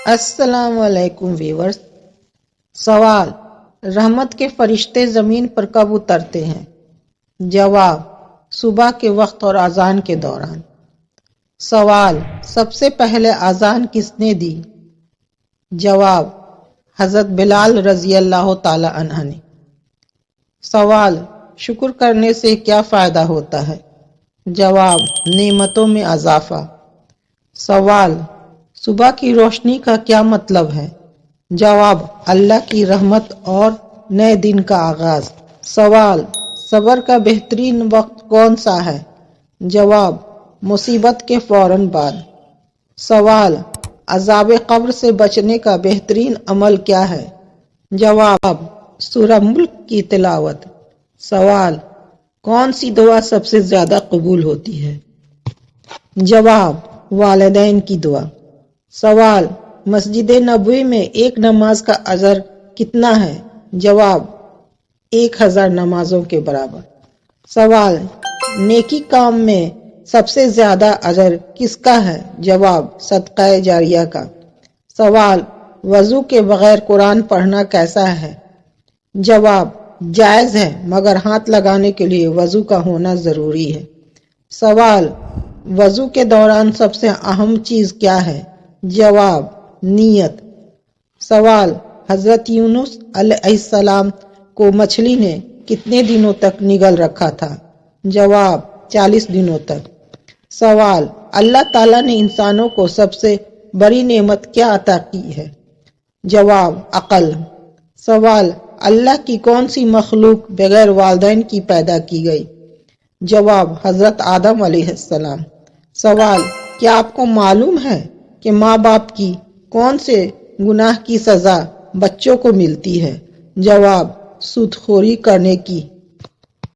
السلام علیکم ویورز۔ سوال: رحمت کے فرشتے زمین پر کب اترتے ہیں؟ جواب: صبح کے وقت اور اذان کے دوران۔ سوال: سب سے پہلے اذان کس نے دی؟ جواب: حضرت بلال رضی اللہ تعالی عنہ نے۔ سوال: شکر کرنے سے کیا فائدہ ہوتا ہے؟ جواب: نعمتوں میں اضافہ۔ سوال: صبح کی روشنی کا کیا مطلب ہے؟ جواب: اللہ کی رحمت اور نئے دن کا آغاز۔ سوال: صبر کا بہترین وقت کون سا ہے؟ جواب: مصیبت کے فوراً بعد۔ سوال: عذاب قبر سے بچنے کا بہترین عمل کیا ہے؟ جواب: سورہ ملک کی تلاوت۔ سوال: کون سی دعا سب سے زیادہ قبول ہوتی ہے؟ جواب: والدین کی دعا۔ سوال: مسجد نبوی میں ایک نماز کا اجر کتنا ہے؟ جواب: 1000 نمازوں کے برابر۔ سوال: نیکی کام میں سب سے زیادہ اجر کس کا ہے؟ جواب: صدقہ جاریہ کا۔ سوال: وضو کے بغیر قرآن پڑھنا کیسا ہے؟ جواب: جائز ہے، مگر ہاتھ لگانے کے لیے وضو کا ہونا ضروری ہے۔ سوال: وضو کے دوران سب سے اہم چیز کیا ہے؟ جواب: نیت۔ سوال: حضرت یونس علیہ السلام کو مچھلی نے کتنے دنوں تک نگل رکھا تھا؟ جواب: 40 دنوں تک۔ سوال: اللہ تعالیٰ نے انسانوں کو سب سے بڑی نعمت کیا عطا کی ہے؟ جواب: عقل۔ سوال: اللہ کی کون سی مخلوق بغیر والدین کی پیدا کی گئی؟ جواب: حضرت آدم علیہ السلام۔ سوال: کیا آپ کو معلوم ہے کہ ماں باپ کی کون سے گناہ کی سزا بچوں کو ملتی ہے؟ جواب: سود خوری کرنے کی۔